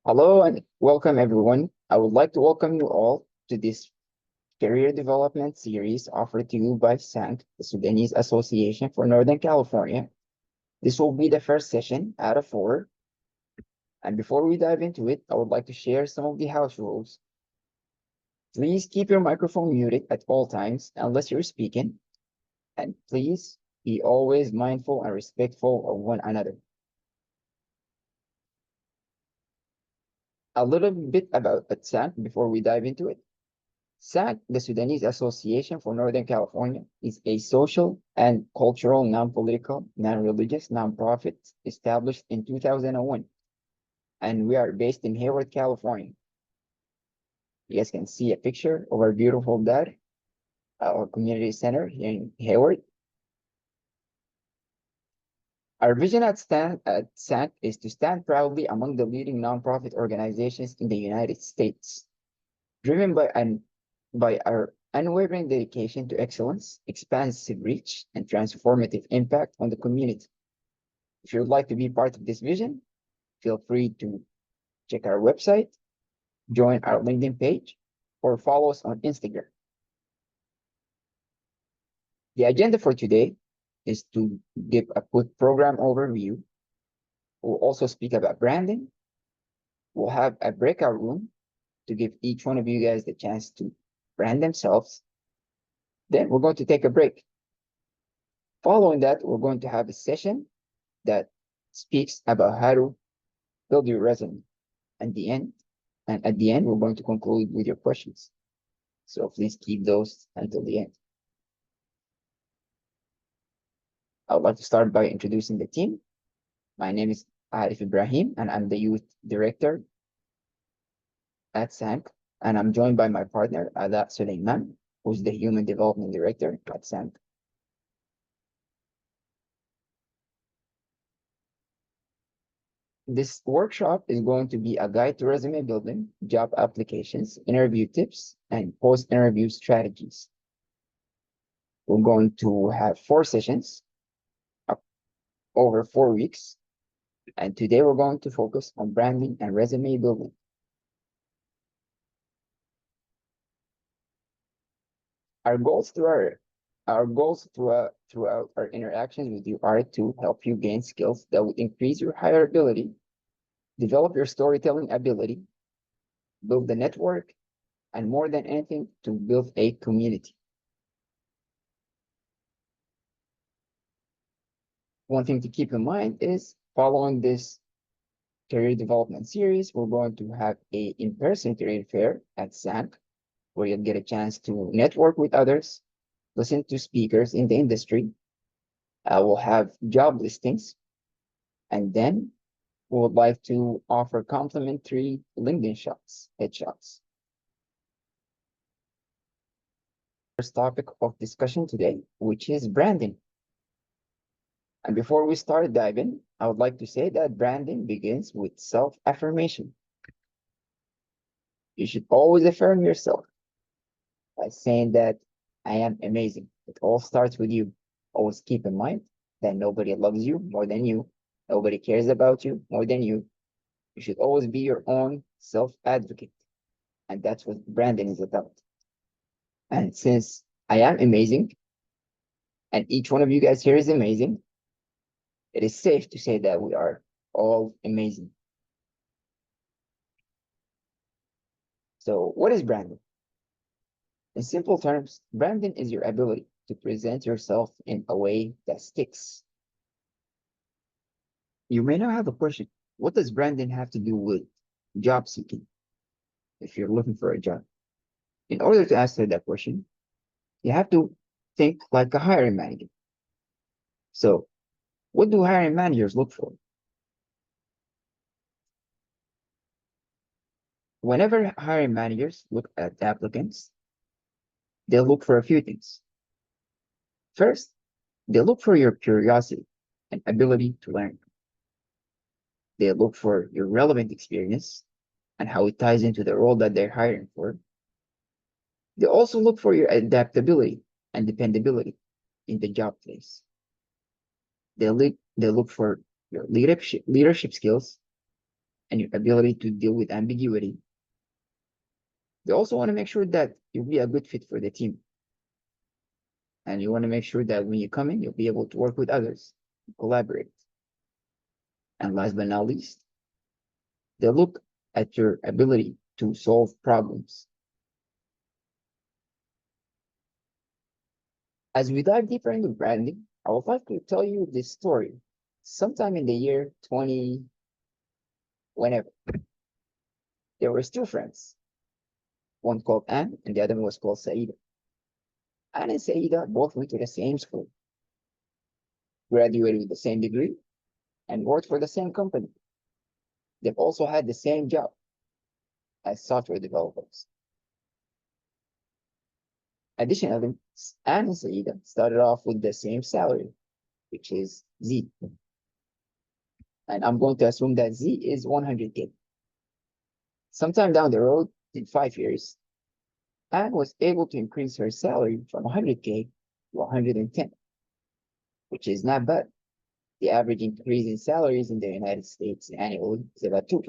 Hello and welcome everyone. I would like to welcome you all to this career development series offered to you by SANC, the Sudanese Association for Northern California. This will be the first session out of four. And before we dive into it, I would like to share some of the house rules. Please keep your microphone muted at all times unless you're speaking. And please be always mindful and respectful of one another. A little bit about SANC before we dive into it. SANC, the Sudanese Association for Northern California, is a social and cultural, non-political, non-religious nonprofit established in 2001, and we are based in Hayward, California. You guys can see a picture of our beautiful dad, our community center here in Hayward. Our vision at SANC is to stand proudly among the leading nonprofit organizations in the United States, driven by our unwavering dedication to excellence, expansive reach, and transformative impact on the community. If you would like to be part of this vision, feel free to check our website, join our LinkedIn page, or follow us on Instagram. The agenda for today is to give a quick program overview. We'll also speak about branding. We'll have a breakout room to give each one of you guys the chance to brand themselves. Then we're going to take a break. Following that, we're going to have a session that speaks about how to build your resume. At the end, we're going to conclude with your questions. So please keep those until the end. I would like to start by introducing the team. My name is Arif Ibrahim, and I'm the youth director at SANC. And I'm joined by my partner, Ada Suleiman, who's the human development director at SANC. This workshop is going to be a guide to resume building, job applications, interview tips, and post-interview strategies. We're going to have 4 sessions over 4 weeks. And today we're going to focus on branding and resume building. Our goals throughout our interactions with you are to help you gain skills that would increase your hireability, develop your storytelling ability, build the network, and more than anything, to build a community. One thing to keep in mind is following this career development series, we're going to have a in-person career fair at SANC, where you'll get a chance to network with others, listen to speakers in the industry. We'll have job listings, and then we would like to offer complimentary LinkedIn headshots. First topic of discussion today, which is branding. And before we start diving, I would like to say that branding begins with self-affirmation. You should always affirm yourself by saying that I am amazing. It all starts with you. Always keep in mind that nobody loves you more than you. Nobody cares about you more than you. You should always be your own self-advocate. And that's what branding is about. And since I am amazing, and each one of you guys here is amazing, it is safe to say that we are all amazing. So what is branding? In simple terms, branding is your ability to present yourself in a way that sticks. You may now have a question. What does branding have to do with job seeking if you're looking for a job? In order to answer that question, you have to think like a hiring manager. So what do hiring managers look for? Whenever hiring managers look at applicants, they look for a few things. First, they look for your curiosity and ability to learn. They look for your relevant experience and how it ties into the role that they're hiring for. They also look for your adaptability and dependability in the job place. They look for your leadership skills and your ability to deal with ambiguity. They also want to make sure that you'll be a good fit for the team. And you want to make sure that when you come in, you'll be able to work with others, collaborate. And last but not least, they look at your ability to solve problems. As we dive deeper into branding, I would like to tell you this story. Sometime in the year 20, whenever, there were two friends, one called Anne and the other one was called Saida. Anne and Saida both went to the same school, graduated with the same degree, and worked for the same company. They've also had the same job as software developers. Additionally, Anne and Saida started off with the same salary, which is Z. And I'm going to assume that Z is 100K. Sometime down the road, in 5 years, Anne was able to increase her salary from 100K to 110, which is not bad. The average increase in salaries in the United States annually is about 2%.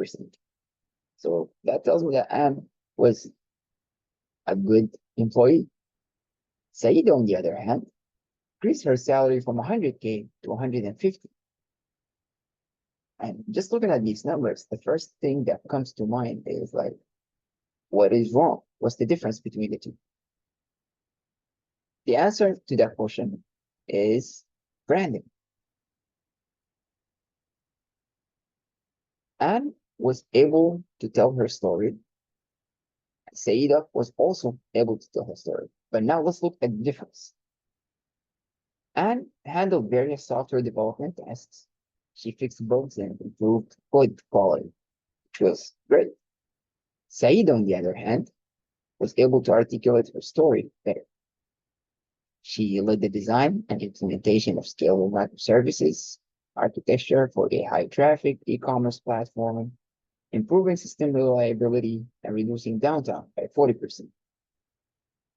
So that tells me that Anne was a good employee. Saida, on the other hand, increased her salary from 100K to 150. And just looking at these numbers, the first thing that comes to mind is like, what is wrong? What's the difference between the two? The answer to that question is branding. Anne was able to tell her story. Saida was also able to tell her story. But now let's look at the difference. Anne handled various software development tasks. She fixed bugs and improved code quality, which was great. Saida, on the other hand, was able to articulate her story better. She led the design and implementation of scalable microservices, architecture for a high-traffic e-commerce platform, improving system reliability and reducing downtime by 40%.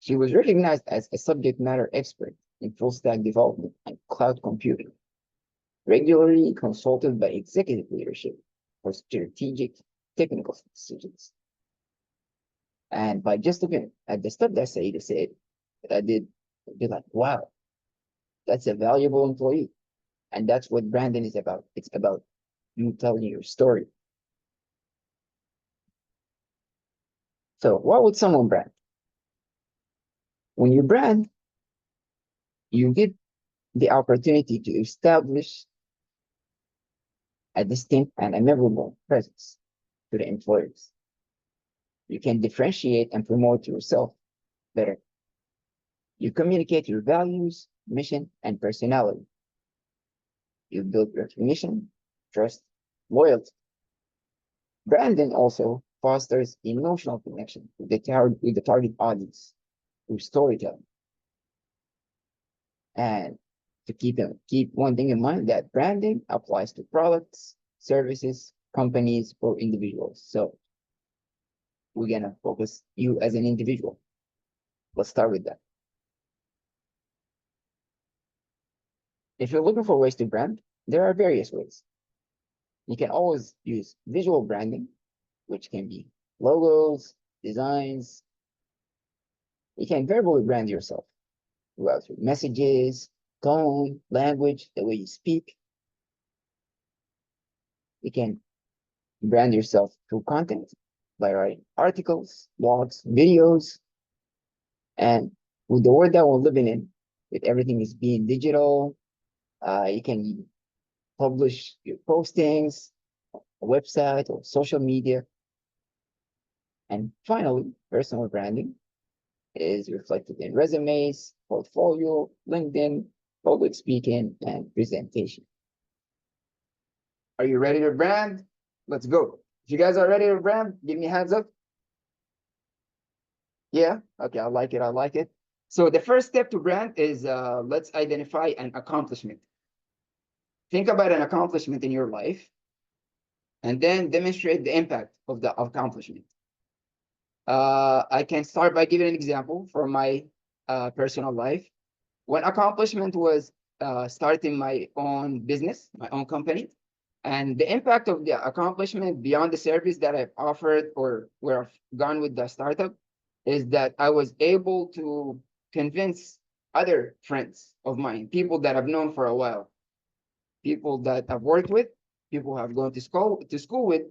She was recognized as a subject matter expert in full-stack development and cloud computing, regularly consulted by executive leadership for strategic technical decisions. And by just looking at the stuff that Saida said, I did be like, wow, that's a valuable employee. And that's what branding is about. It's about you telling your story. So what would someone brand? When you brand, you get the opportunity to establish a distinct and a memorable presence to the employers. You can differentiate and promote yourself better. You communicate your values, mission, and personality. You build recognition, trust, loyalty. Branding also fosters emotional connection with the target audience through storytelling. And to keep one thing in mind, that branding applies to products, services, companies, or individuals. So we're gonna focus you as an individual. Let's start with that. If you're looking for ways to brand, there are various ways. You can always use visual branding, which can be logos, designs. You can verbally brand yourself throughout your messages, tone, language, the way you speak. You can brand yourself through content by writing articles, blogs, videos. And with the world that we're living in, with everything is being digital, you can publish your postings, a website, or social media. And finally, personal branding is reflected in resumes, portfolio, LinkedIn, public speaking, and presentation. Are you ready to brand? Let's go. If you guys are ready to brand, give me a hands up. Yeah, okay, I like it, I like it. So the first step to brand is let's identify an accomplishment. Think about an accomplishment in your life and then demonstrate the impact of the accomplishment. I can start by giving an example from my personal life. One accomplishment was starting my own business, my own company. And the impact of the accomplishment beyond the service that I've offered or where I've gone with the startup is that I was able to convince other friends of mine, people that I've known for a while, people that I've worked with, people who I've gone to school with.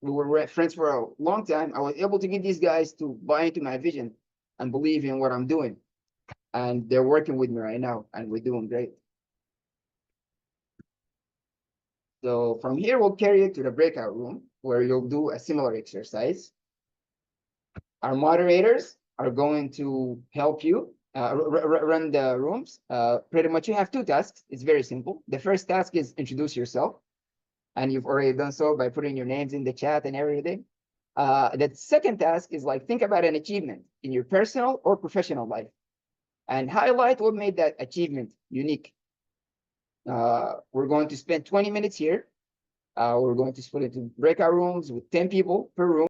We were friends for a long time. I was able to get these guys to buy into my vision and believe in what I'm doing. And they're working with me right now, and we're doing great. So from here, we'll carry it to the breakout room where you'll do a similar exercise. Our moderators are going to help you run the rooms. Pretty much you have two tasks. It's very simple. The first task is introduce yourself. And you've already done so by putting your names in the chat and everything. The second task is like, think about an achievement in your personal or professional life and highlight what made that achievement unique. We're going to spend 20 minutes here. We're going to split into breakout rooms with 10 people per room.